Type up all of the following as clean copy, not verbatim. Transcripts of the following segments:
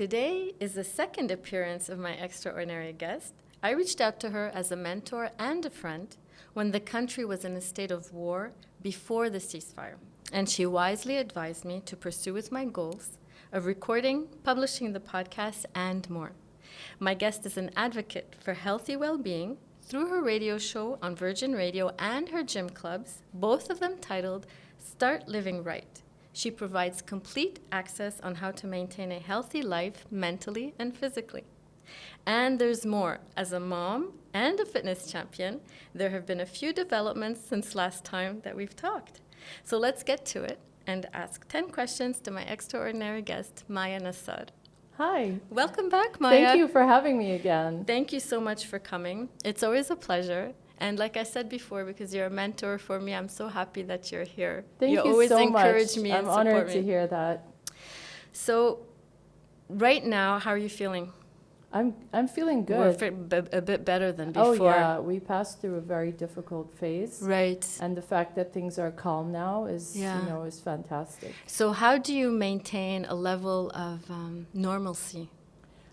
Today is the second appearance of my extraordinary guest. I reached out to her as a mentor and a friend when the country was in a state of war before the ceasefire. And she wisely advised me to pursue with my goals of recording, publishing the podcast, and more. My guest is an advocate for healthy well-being through her radio show on Virgin Radio and her gym clubs, both of them titled Start Living Right. She provides complete access on how to maintain a healthy life mentally and physically. And there's more. As a mom and a fitness champion, there have been a few developments since last time that we've talked. So let's get to it and ask 10 questions to my extraordinary guest, Maya Nassar. Hi. Welcome back, Maya. Thank you for having me again. Thank you so much for coming. It's always a pleasure. And like I said before, because you're a mentor for me, I'm so happy that you're here. Thank you always so encourage much. me I'm and support honored me. to hear that. So, right now, how are you feeling? I'm feeling We're good. a bit better than before. Oh yeah, we passed through a very difficult phase. Right. And the fact that things are calm now is, Yeah. is fantastic. So how do you maintain a level of normalcy,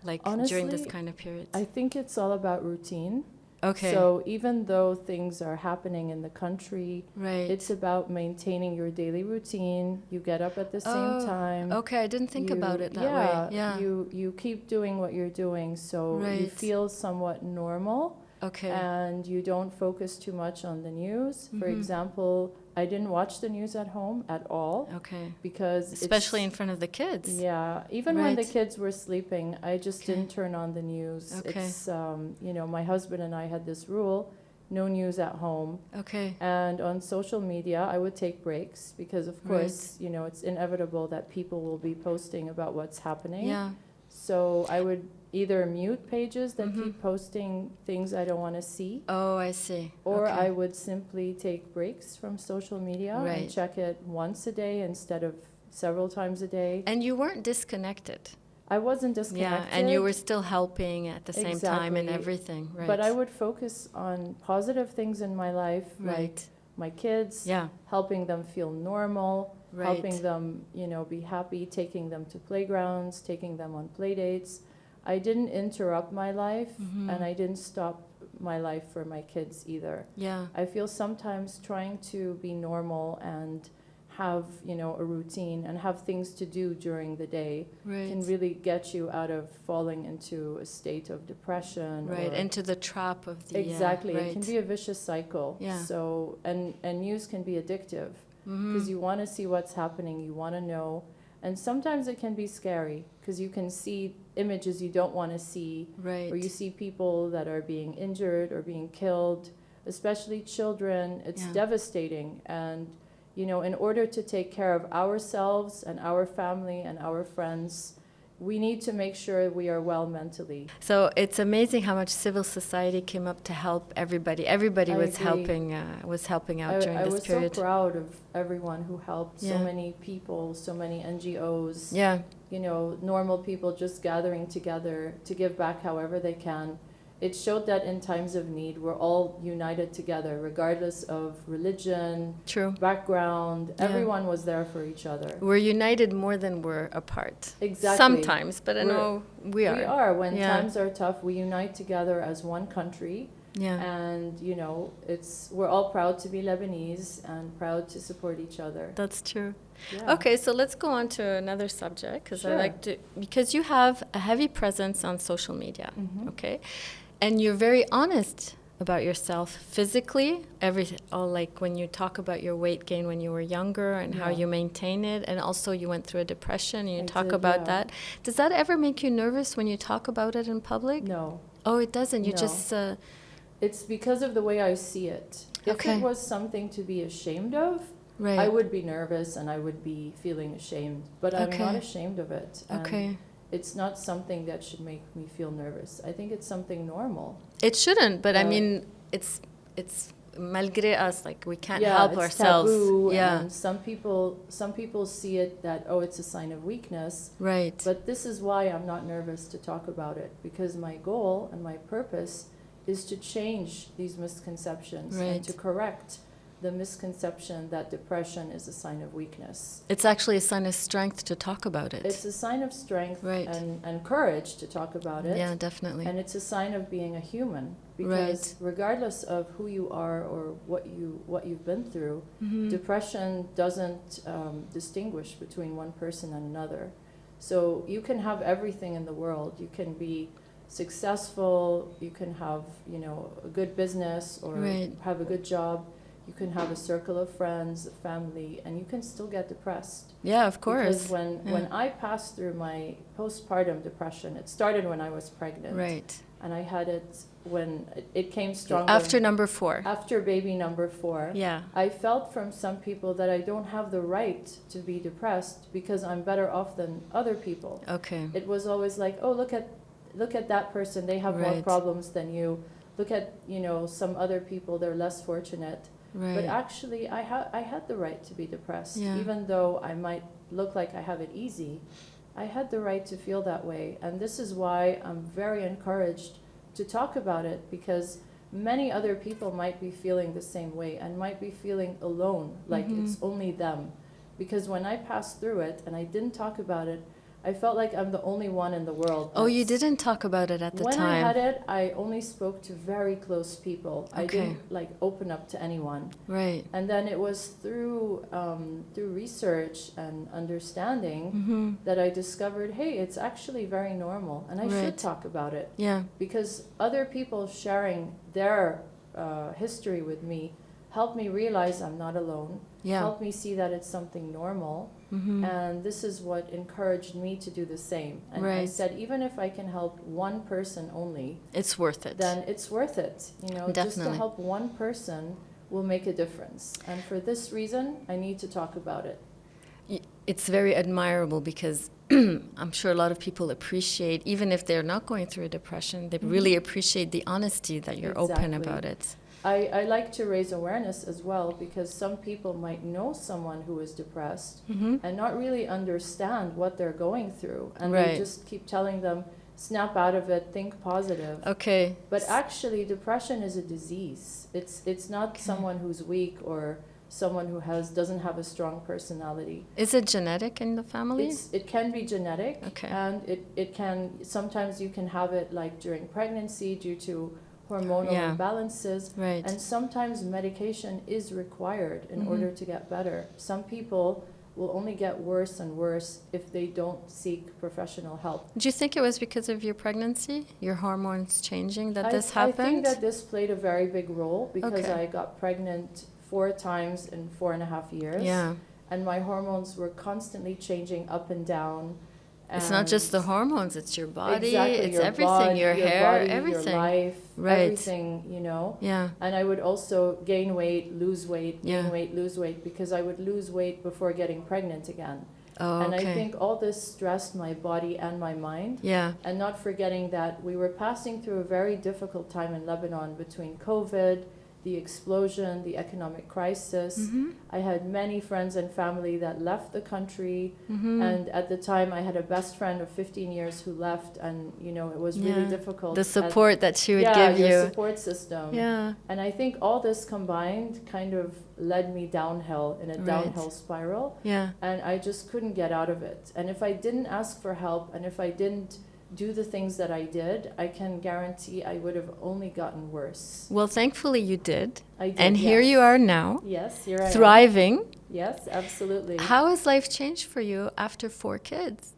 like during this Honestly, kind of period? I think it's all about routine. Okay. So even though things are happening in the country, Right. it's about maintaining your daily routine. You get up at the same time. Okay, I didn't think about it that way. Yeah. You keep doing what you're doing, so you Right. feel somewhat normal. Okay. And you don't focus too much on the news. For Mhm. example, I didn't watch the news at home at all Okay. because Especially in front of the kids. yeah, even when the Right. kids were sleeping, I just Okay. didn't turn on the news. Okay. It's my husband and I had this rule, no news at home. Okay. And on social media, I would take breaks because of course, it's inevitable that people will be posting about what's happening. Yeah. So I would either mute pages that Mhm. keep posting things I don't want to see, Oh, I see. or Okay. I would simply take breaks from social media Right. and check it once a day instead of several times a day. And you weren't disconnected. I wasn't disconnected. Yeah, and you were still helping at the same time and Exactly. everything, right? But I would focus on positive things in my life, like Right. my kids, Yeah. helping them feel normal, Right. helping them, be happy, taking them to playgrounds, taking them on play dates. I didn't interrupt my life, Mhm. and I didn't stop my life for my kids either. Yeah. I feel sometimes trying to be normal and have, a routine and have things to do during the day Right. can really get you out of falling into a state of depression. Right. or- Into the trap of the Exactly. right. It can be a vicious cycle. Yeah. So, and news can be addictive Mhm. because you want to see what's happening, you want to know. And sometimes it can be scary because you can see images you don't want to see, Right. or you see people that are being injured or being killed, especially children. It's Yeah. devastating. And, in order to take care of ourselves and our family and our friends, we need to make sure we are well mentally. So it's amazing how much civil society came up to help everybody. Everybody I was agree. helping out during I this was period. so proud of everyone who helped, so Yeah. many people, so many NGOs, Yeah. normal people just gathering together to give back however they can. It showed that in times of need, we're all united together, regardless of religion, True. background. Yeah. Everyone was there for each other. We're united more than we're apart. Exactly. Sometimes, but I We're- know we are. We are. When Yeah. times are tough, we unite together as one country. Yeah. And, we're all proud to be Lebanese and proud to support each other. That's true. Yeah. Okay, so let's go on to another subject because I Sure. like to, because you have a heavy presence on social media. Mhm. Okay, and you're very honest about yourself physically, like when you talk about your weight gain when you were younger and how Yeah. you maintain it, and also you went through a depression and you I talk did, about yeah. that. Does that ever make you nervous when you talk about it in public? No. Oh, it doesn't. You No. just It's because of the way I see it. If Okay. it was something to be ashamed of, right. I would be nervous and I would be feeling ashamed. But I'm Okay. not ashamed of it. And Okay. it's not something that should make me feel nervous. I think it's something normal. It shouldn't, but I Yeah. mean, it's malgré us, like we can't Yeah, help it's ourselves. taboo, Yeah, and some people see it that, it's a sign of weakness. right. But this is why I'm not nervous to talk about it, because my goal and my purpose is to change these misconceptions Right. and to correct the misconception that depression is a sign of weakness. It's actually a sign of strength to talk about it. It's a sign of strength Right. and courage to talk about it. Yeah, definitely. And it's a sign of being a human, because regardless of who you are or what you've been through, depression doesn't distinguish between one person and another. So you can have everything in the world. You can be successful, you can have, you know, a good business or have a good job, you can have a circle of friends, a family, and you can still get depressed. Yeah, of course. Because when I passed through my postpartum depression, it started when I was pregnant. Right. And I had it when it came stronger. After number 4. After baby number 4. Yeah. I felt from some people that I don't have the right to be depressed because I'm better off than other people. Okay. It was always like, oh, look at that person, they have more problems than you. Look at, you know, some other people, they're less fortunate. Right. But actually, I had the right to be depressed. Yeah. Even though I might look like I have it easy, I had the right to feel that way. And this is why I'm very encouraged to talk about it, because many other people might be feeling the same way and might be feeling alone, like it's only them. Because when I passed through it and I didn't talk about it, I felt like I'm the only one in the world. Oh, you didn't talk about it at the time. When I had it, I only spoke to very close people. I Okay. didn't like open up to anyone. Right. And then it was through research and understanding that I discovered, hey, it's actually very normal, and I should talk about it. Yeah. Because other people sharing their history with me helped me realize I'm not alone. Yeah. Helped me see that it's something normal. And this is what encouraged me to do the same. And I said, even if I can help one person only, It's worth it. then it's worth it. You know, just to Definitely. help one person will make a difference. And for this reason, I need to talk about it. It's very admirable because I'm sure a lot of people appreciate, even if they're not going through a depression, they really appreciate the honesty that you're open Exactly. about it. I like to raise awareness as well, because some people might know someone who is depressed and not really understand what they're going through. And they just keep telling them, snap out of it, think positive. Okay. But actually, depression is a disease. It's not someone who's weak or someone who doesn't have a strong personality. Is it genetic in the family? It can be genetic, Okay. and it can, sometimes you can have it like during pregnancy due to hormonal imbalances. Right. And sometimes medication is required in order to get better. Some people will only get worse and worse if they don't seek professional help. Do you think it was because of your pregnancy, your hormones changing, that this happened? I think that this played a very big role, because Okay. I got pregnant 4 times in 4.5 years. Yeah. And my hormones were constantly changing up and down. It's not just the hormones, it's your body, Exactly, it's your everything, body, your hair, body, everything. your life, Right. everything, you know. Yeah. And I would also gain weight, lose weight, gain Yeah. weight, lose weight, because I would lose weight before getting pregnant again. Oh, And okay. I think all this stressed my body and my mind. Yeah. And not forgetting that we were passing through a very difficult time in Lebanon between COVID, the explosion, the economic crisis. I had many friends and family that left the country. And at the time, I had a best friend of 15 years who left, and, you know, it was really difficult. The support that she would give your you. support system. Yeah. And I think all this combined kind of led me downhill, in a downhill spiral. Yeah. And I just couldn't get out of it. And if I didn't ask for help, and if I didn't do the things that I did, I can guarantee I would have only gotten worse. Well, thankfully you did. I did, And here yes. you are now, Yes, here I am. thriving. Yes, absolutely. How has life changed for you after 4 kids?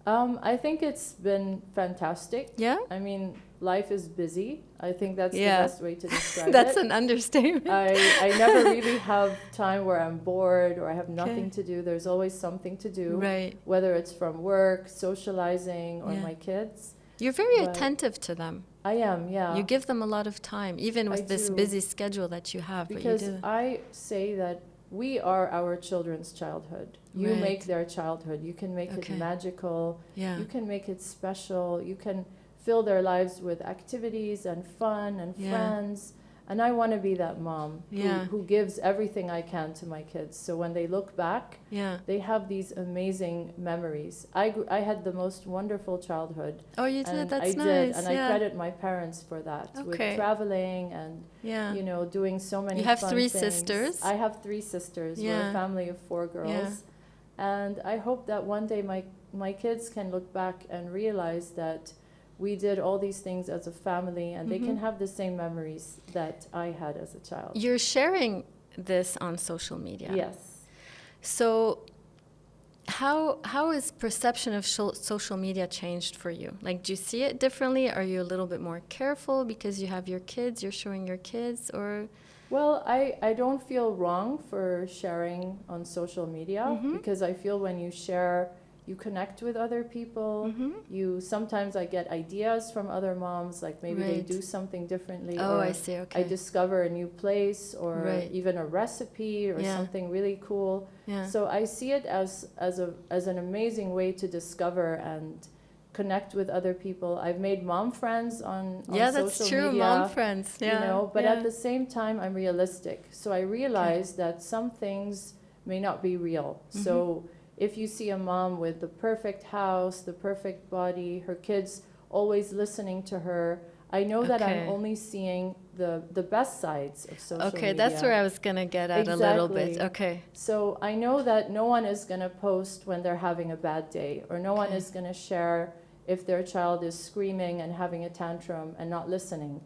I think it's been fantastic. Yeah? I mean, life is busy. I think that's the Yeah. best way to describe That's it. an understatement. I never really have time where I'm bored or I have nothing Okay. to do. There's always something to do. Right. Whether it's from work, socializing, or Yeah. my kids. You're very But- attentive to them. I am, yeah. You give them a lot of time, even with I this do. busy schedule that you have. Because but you do. I say that we are our children's childhood. You Right. make their childhood. You can make Okay. it magical. Yeah. You can make it special. You can fill their lives with activities and fun and Yeah. friends. And I want to be that mom Yeah. who gives everything I can to my kids. So when they look back, Yeah. they have these amazing memories. I had the most wonderful childhood. Oh, you did? And That's I did, nice. and Yeah. I credit my parents for that, with Okay. traveling and, Yeah. you know, doing so many You have fun 3 things. sisters? I have 3 sisters. We're Yeah. a family of 4 girls. And I hope that one day my kids can look back and realize that we did all these things as a family, and they can have the same memories that I had as a child. You're sharing this on social media. Yes. So how is perception of social media changed for you? Like, do you see it differently? Are you a little bit more careful because you have your kids, you're showing your kids, or? Well, I don't feel wrong for sharing on social media, because I feel when you share, you connect with other people. You sometimes I get ideas from other moms, like maybe they Right. do something differently. Oh, or I see. Okay. I discover a new place, or Right. even a recipe, or Yeah. something really cool. Yeah. So I see it as an amazing way to discover and connect with other people. I've made mom friends on Yeah, social that's true. media. Mom friends. Yeah. You know, but yeah. at the same time, I'm realistic. So I realize that some things may not be real. So if you see a mom with the perfect house, the perfect body, her kids always listening to her, I know that I'm Okay. only seeing the best sides of social media. Okay, that's where I was going to get at a little bit. Exactly. Okay. So I know that no one is going to post when they're having a bad day, or no one Okay. is going to share if their child is screaming and having a tantrum and not listening.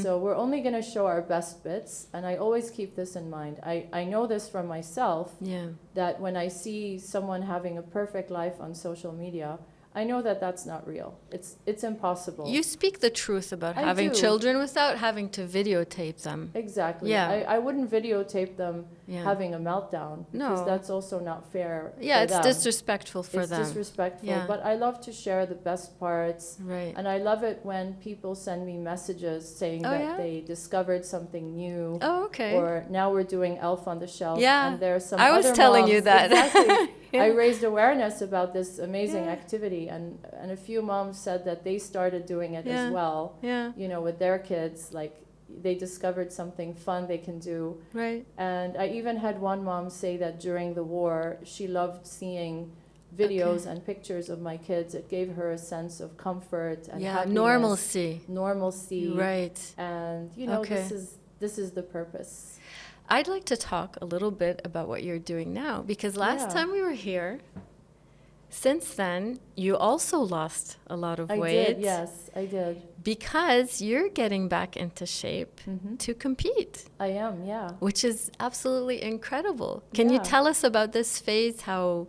So we're only going to show our best bits, and I always keep this in mind. I know this from myself, Yeah. that when I see someone having a perfect life on social media, I know that that's not real. It's impossible. You speak the truth about I having do. children without having to videotape them. Exactly. Yeah. I wouldn't videotape them Yeah. having a meltdown, because No. that's also not fair. Yeah, for it's them. disrespectful for It's them. disrespectful. Yeah. But I love to share the best parts. Right. And I love it when people send me messages saying Oh, that yeah? they discovered something new. Oh, okay. Or now we're doing Elf on the Shelf. Yeah. And there's some I was other telling you moms- that. Exactly. Yeah. I raised awareness about this amazing Yeah. activity. And a few moms said that they started doing it Yeah. as well. Yeah. You know, with their kids, like they discovered something fun they can do. Right. And I even had one mom say that during the war, she loved seeing videos and pictures of my kids. It gave her a sense of comfort and Yeah. happiness, Normalcy. normalcy. Right. And, you know, Okay. this is the purpose. I'd like to talk a little bit about what you're doing now, because last Yeah. time we were here, since then, you also lost a lot of I weight. did, yes, I did. Because you're getting back into shape to compete, I am, yeah. which is absolutely incredible. Can you Yeah. tell us about this phase, how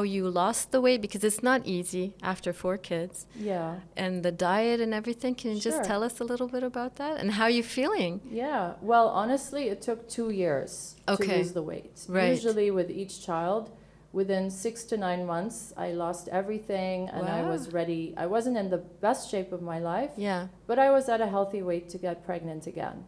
you lost the weight? Because it's not easy after 4 kids. Yeah. And the diet and everything. Can you Sure. just tell us a little bit about that? And how you feeling? Yeah. Well, honestly, it took 2 years to Okay. lose the weight. Right. Usually with each child, within 6 to 9 months, I lost everything, and I Wow. was ready. I wasn't in the best shape of my life, Yeah. but I was at a healthy weight to get pregnant again.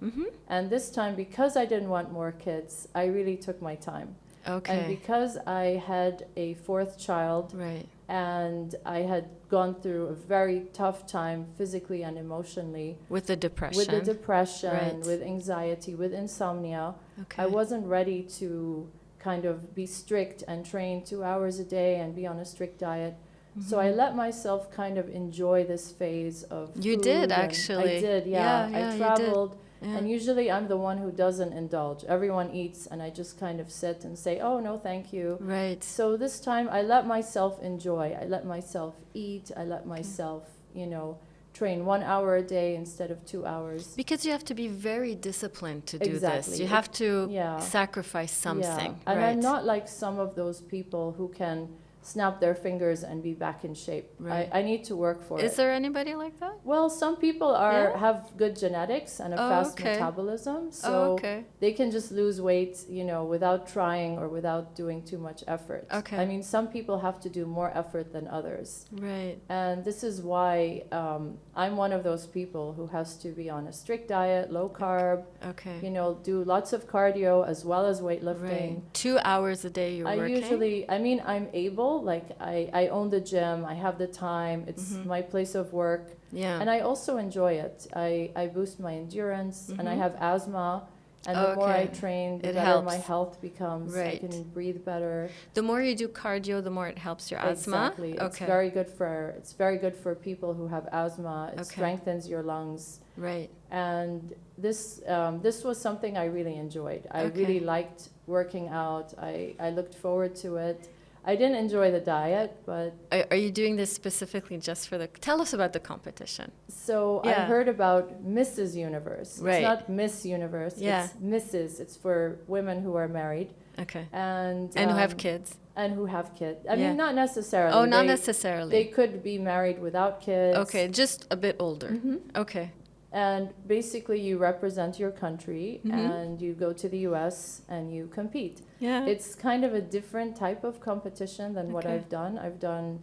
And this time, because I didn't want more kids, I really took my time. And Okay. because I had a 4th child, Right. and I had gone through a very tough time physically and emotionally, With the depression. with the depression, Right. with anxiety, with insomnia, Okay. I wasn't ready to kind of be strict and train 2 hours a day and be on a strict diet. So I let myself kind of enjoy this phase of You food, did, and actually. I did, yeah. Yeah, you I did. traveled, Yeah. and usually I'm the one who doesn't indulge. Everyone eats, and I just kind of sit and say, oh, no, thank you. Right. So this time I let myself enjoy. I let myself eat. I let myself, you know, train 1 hour a day instead of 2 hours. Because you have to be very disciplined to do Exactly. this. You have to Yeah. sacrifice something. Yeah. And right. I'm not like some of those people who can snap their fingers and be back in shape. Right. I need to work for Is it. there anybody like that? Well, some people Yeah? have good genetics and a Oh, fast okay. metabolism, so Oh, okay. they can just lose weight, you know, without trying or without doing too much effort. Okay. I mean, some people have to do more effort than others. Right. And this is why I'm one of those people who has to be on a strict diet, low carb, Okay. you know, do lots of cardio as well as weightlifting. Right. 2 hours a day you're I working? usually, I mean, I'm able control. Like I own the gym, I have the time, it's my place of work. Yeah. And I also enjoy it. I boost my endurance, and I have asthma. And the more I train, the better my health becomes. I can breathe better. The more you do cardio, the more it helps your asthma. Exactly. It's very good for people who have asthma. It strengthens your lungs. Right. And this was something I really enjoyed. I really liked working out. I looked forward to it. I didn't enjoy the diet, but... Are you doing this specifically just for the... Tell us about the competition. So I heard about Mrs. Universe. Right. It's not Miss Universe. Yeah. It's Mrs. It's for women who are married. Okay. And who have kids. And who have kids. I mean, not necessarily. Oh, not necessarily. They could be married without kids. Okay, just a bit older. Okay. And basically you represent your country and you go to the US and you compete. Yeah. It's kind of a different type of competition than what I've done. I've done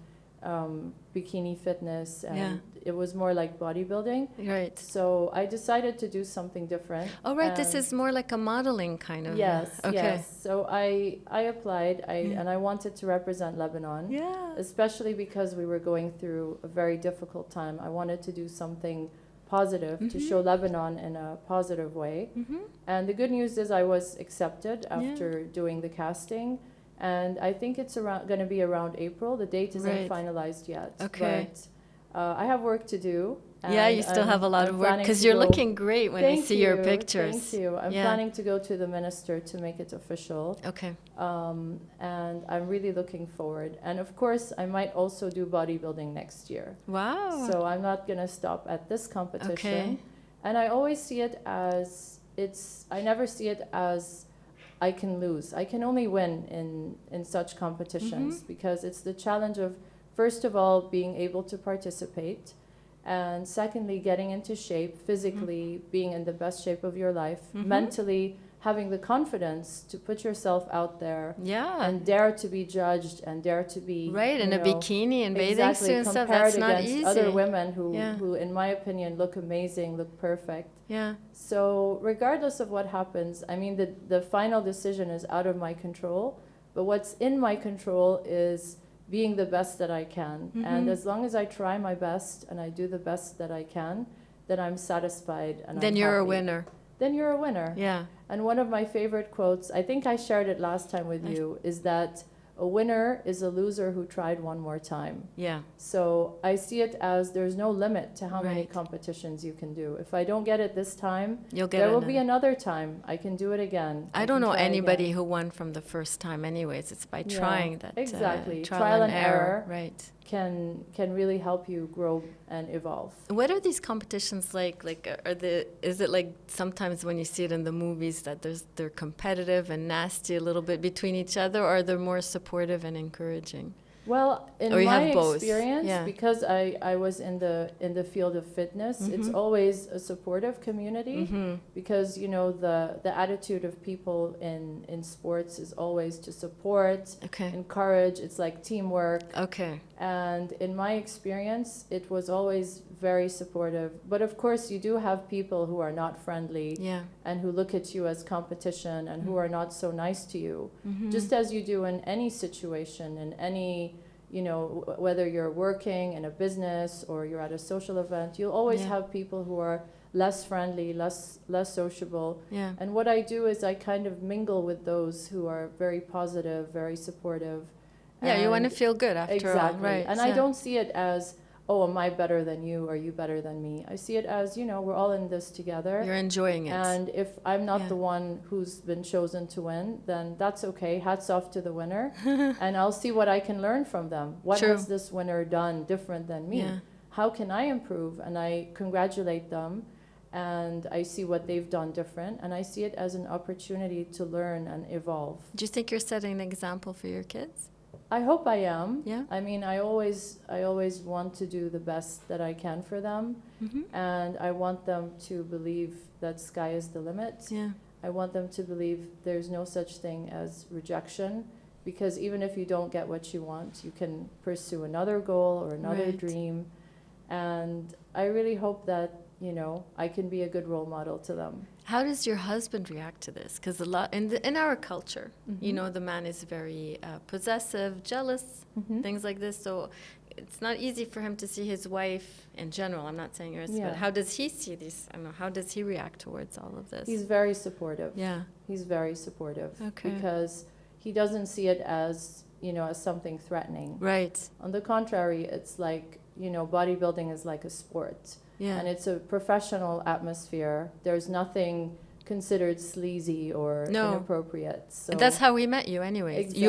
bikini fitness and it was more like bodybuilding. Right. So I decided to do something different. Oh, right. This is more like a modeling kind of. Yes. Okay. Yes. So I applied and I wanted to represent Lebanon. Yeah. Especially because we were going through a very difficult time. I wanted to do something positive to show Lebanon in a positive way. And the good news is I was accepted after doing the casting. And I think it's going to be around April. The date isn't finalized yet. Okay. But I have work to do. Yeah, you still have a lot of work because you're looking great when I see your pictures. Thank you. I'm planning to go to the minister to make it official. Okay. And I'm really looking forward. And of course, I might also do bodybuilding next year. Wow. So I'm not going to stop at this competition. Okay. And I always see it as I never see it as I can lose. I can only win in such competitions because it's the challenge of, first of all, being able to participate. And secondly, getting into shape, physically being in the best shape of your life, mentally having the confidence to put yourself out there and dare to be judged and dare to be... Right, in a bikini and bathing suit and stuff, that's not easy. Other women who, in my opinion, look amazing, look perfect. Yeah. So regardless of what happens, I mean, the final decision is out of my control, but what's in my control is being the best that I can. And as long as I try my best and I do the best that I can, then I'm satisfied and then I'm you're happy. A winner. Then you're a winner. Yeah. And one of my favorite quotes, I think I shared it last time with you, is that a winner is a loser who tried one more time. Yeah. So I see it as there's no limit to how many competitions you can do. If I don't get it this time, there will be another time. I can do it again. I don't know anybody who won from the first time anyways. It's by trying that. Exactly. Trial and error. Right. Can really help you grow and evolve. What are these competitions like? Is it like sometimes when you see it in the movies that they're competitive and nasty a little bit between each other, or are they more supportive and encouraging? Well, in my experience, because I was in the field of fitness, it's always a supportive community because, you know, the attitude of people in sports is always to support, encourage. It's like teamwork. Okay. And in my experience, it was always very supportive. But of course, you do have people who are not friendly and who look at you as competition and who are not so nice to you, just as you do in any situation, in any, you know, whether you're working in a business or you're at a social event, you'll always have people who are less friendly, less sociable. Yeah. And what I do is I kind of mingle with those who are very positive, very supportive. Yeah, you want to feel good after all. Right. And I don't see it as, oh, am I better than you? Are you better than me? I see it as, you know, we're all in this together. You're enjoying it. And if I'm not the one who's been chosen to win, then that's okay. Hats off to the winner. And I'll see what I can learn from them. What has this winner done different than me? Yeah. How can I improve? And I congratulate them. And I see what they've done different. And I see it as an opportunity to learn and evolve. Do you think you're setting an example for your kids? I hope I am. Yeah. I mean, I always want to do the best that I can for them, and I want them to believe that sky is the limit. Yeah. I want them to believe there's no such thing as rejection, because even if you don't get what you want, you can pursue another goal or another dream, and I really hope that I can be a good role model to them. How does your husband react to this? Because a lot in our culture, the man is very possessive, jealous, things like this. So it's not easy for him to see his wife in general. I'm not saying yours, but how does he see these? I don't know. How does he react towards all of this? He's very supportive. Yeah. He's very supportive. Okay. Because he doesn't see it as, as something threatening. Right. On the contrary, it's like, bodybuilding is like a sport. Yeah. And it's a professional atmosphere. There's nothing considered sleazy or inappropriate. So that's how we met you anyways. Exactly.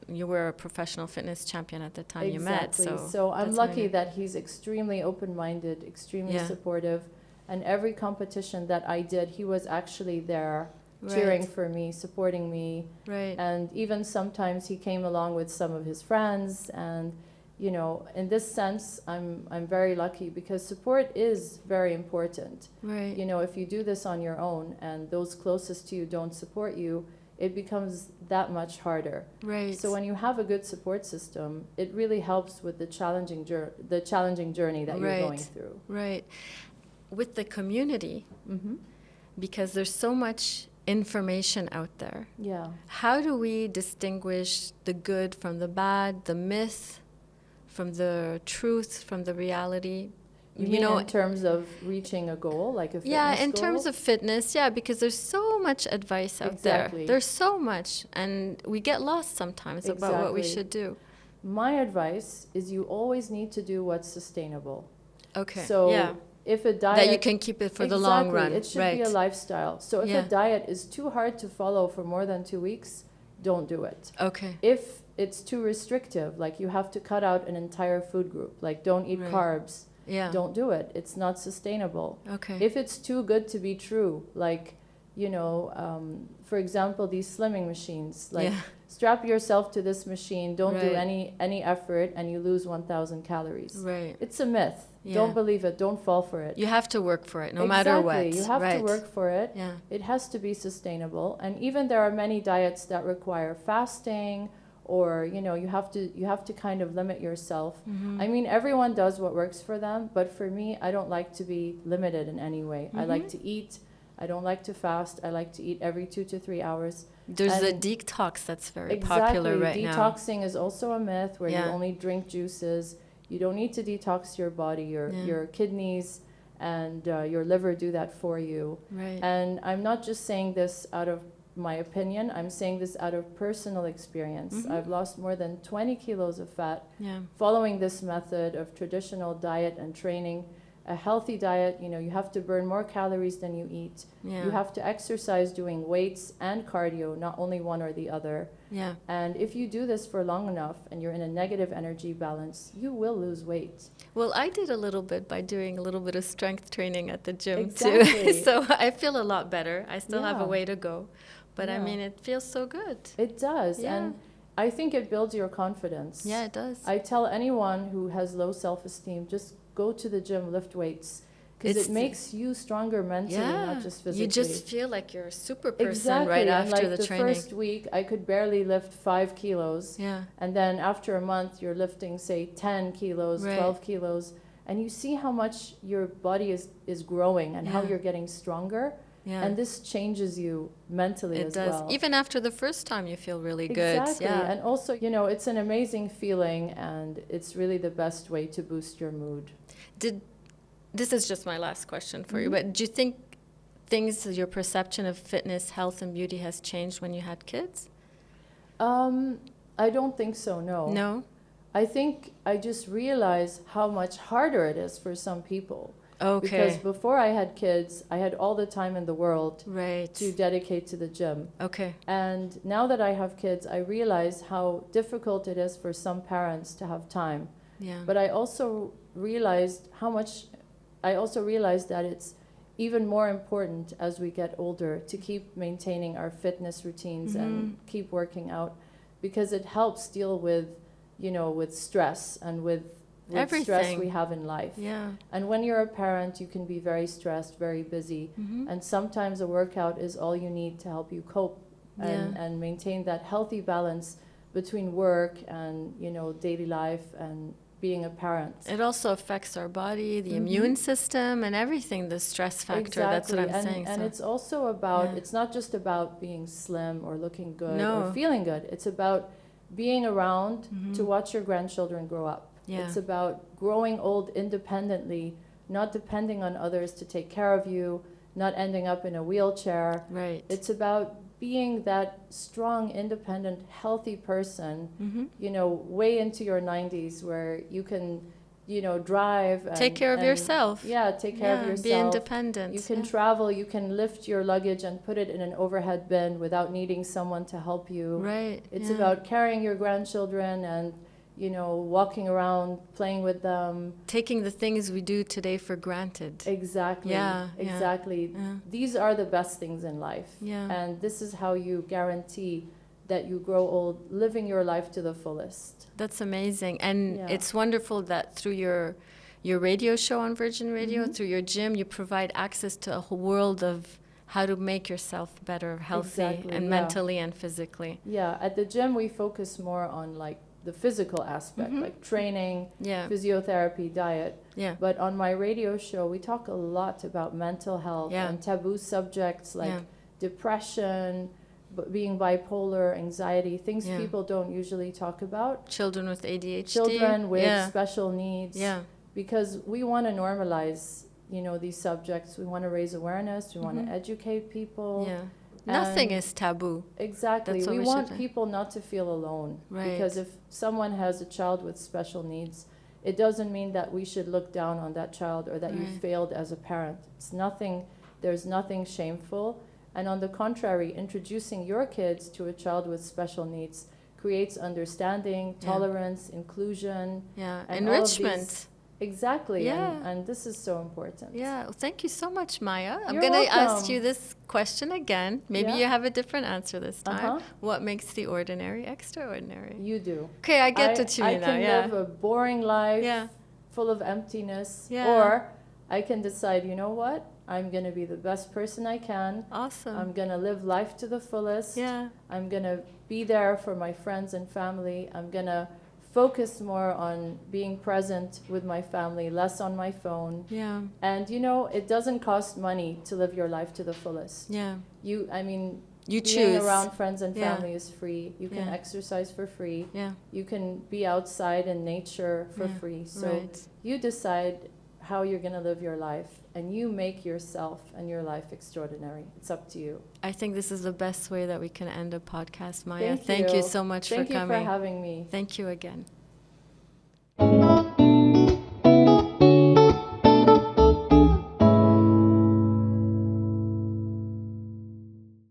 You were a professional fitness champion at the time you met. So I'm lucky that he's extremely open-minded, extremely supportive. And every competition that I did, he was actually there cheering for me, supporting me. Right. And even sometimes he came along with some of his friends. And, in this sense, I'm very lucky because support is very important. Right. If you do this on your own and those closest to you don't support you, it becomes that much harder. Right. So when you have a good support system, it really helps with the challenging journey that you're going through. Right. With the community, because there's so much information out there. Yeah. How do we distinguish the good from the bad, the myth from the truth, from the reality? You mean in terms of reaching a goal, like a fitness goal? Yeah, in goal? terms of fitness, because there's so much advice out there. There's so much, and we get lost sometimes about what we should do. My advice is you always need to do what's sustainable. Okay. So if a diet... That you can keep it for the long run. It should be a lifestyle. So if a diet is too hard to follow for more than 2 weeks, don't do it. Okay. If it's too restrictive, like you have to cut out an entire food group, like don't eat carbs, don't do it. It's not sustainable. Okay. If it's too good to be true, like, for example, these slimming machines, like strap yourself to this machine, don't do any effort, and you lose 1,000 calories. Right. It's a myth. Yeah. Don't believe it. Don't fall for it. You have to work for it, no matter what. You have to work for it. Yeah. It has to be sustainable. And even there are many diets that require fasting, or you have to kind of limit yourself. I mean, everyone does what works for them, but for me, I don't like to be limited in any way. I like to eat. I don't like to fast. I like to eat every 2 to 3 hours. There's a detox that's very popular right now. Detoxing is also a myth where you only drink juices. You don't need to detox your body. Your kidneys and your liver do that for you. Right. And I'm not just saying this out of my opinion. I'm saying this out of personal experience. I've lost more than 20 kilos of fat following this method of traditional diet and training. A healthy diet, you have to burn more calories than you eat. Yeah. You have to exercise doing weights and cardio, not only one or the other. Yeah. And if you do this for long enough and you're in a negative energy balance, you will lose weight. Well, I did a little bit by doing a little bit of strength training at the gym too. So I feel a lot better. I still have a way to go. But I mean, it feels so good. It does. Yeah. And I think it builds your confidence. Yeah, it does. I tell anyone who has low self-esteem, just go to the gym, lift weights. Because it makes you stronger mentally, not just physically. You just feel like you're a super person right after the training. The first week, I could barely lift 5 kilos. Yeah. And then after a month, you're lifting, say, 10 kilos, 12 kilos. And you see how much your body is growing and how you're getting stronger. Yeah. And this changes you mentally as well. Even after the first time, you feel really good. Exactly. Yeah. And also, it's an amazing feeling, and it's really the best way to boost your mood. This is just my last question for you, but do you think your perception of fitness, health, and beauty has changed when you had kids? I don't think so, no. No? I think I just realized how much harder it is for some people. Okay. Because before I had kids, I had all the time in the world to dedicate to the gym. Okay. And now that I have kids, I realize how difficult it is for some parents to have time. Yeah. But I also realized that it's even more important as we get older to keep maintaining our fitness routines and keep working out, because it helps deal with, with stress and with stress we have in life. Yeah. And when you're a parent, you can be very stressed, very busy. And sometimes a workout is all you need to help you cope and maintain that healthy balance between work and, daily life and being a parent. It also affects our body, the immune system, and everything, the stress factor. Exactly. That's what I'm saying. And so. it's also about, it's not just about being slim or looking good No. or feeling good. It's about being around to watch your grandchildren grow up. Yeah. It's about growing old independently, not depending on others to take care of you, not ending up in a wheelchair. Right. It's about being that strong, independent, healthy person, you know, way into your 90s where you can, you know, drive. And, take care of yourself. Yeah, take care of yourself. Be independent. You can travel, you can lift your luggage and put it in an overhead bin without needing someone to help you. Right. It's about carrying your grandchildren and, you know, walking around, playing with them. Taking the things we do today for granted. Exactly. Yeah. Exactly. Yeah. These are the best things in life. Yeah. And this is how you guarantee that you grow old, living your life to the fullest. That's amazing. And it's wonderful that through your radio show on Virgin Radio, through your gym, you provide access to a whole world of how to make yourself better, healthy, and mentally and physically. Yeah, at the gym we focus more on like the physical aspect, like training, physiotherapy, diet. Yeah. But on my radio show, we talk a lot about mental health and taboo subjects like depression, being bipolar, anxiety, things people don't usually talk about. Children with ADHD. Children with special needs. Yeah. Because we want to normalize, you know, these subjects. We want to raise awareness. We want to educate people. Yeah. Nothing is taboo. Exactly. We want people not to feel alone. Right. Because if someone has a child with special needs, it doesn't mean that we should look down on that child or that you failed as a parent. It's nothing, there's nothing shameful. And on the contrary, introducing your kids to a child with special needs creates understanding, tolerance, inclusion. Yeah, and enrichment. Exactly. And this is so important. Yeah. Well, thank you so much, Maya. I'm You're going to welcome. ask you this question again. Maybe you have a different answer this time. What makes the ordinary extraordinary? You do. Okay, I get it to you now. I can live a boring life full of emptiness. Yeah. Or I can decide, you know what? I'm going to be the best person I can. Awesome. I'm going to live life to the fullest. Yeah. I'm going to be there for my friends and family. I'm going to focus more on being present with my family, less on my phone. Yeah. And, you know, it doesn't cost money to live your life to the fullest. Yeah. You choose. Being around friends and family is free. You can Yeah. exercise for free. Yeah. You can be outside in nature for free. So you decide how you're going to live your life, and you make yourself and your life extraordinary. It's up to you. I think this is the best way that we can end a podcast, Maya. Thank you so much for coming. Thank you for having me. Thank you again.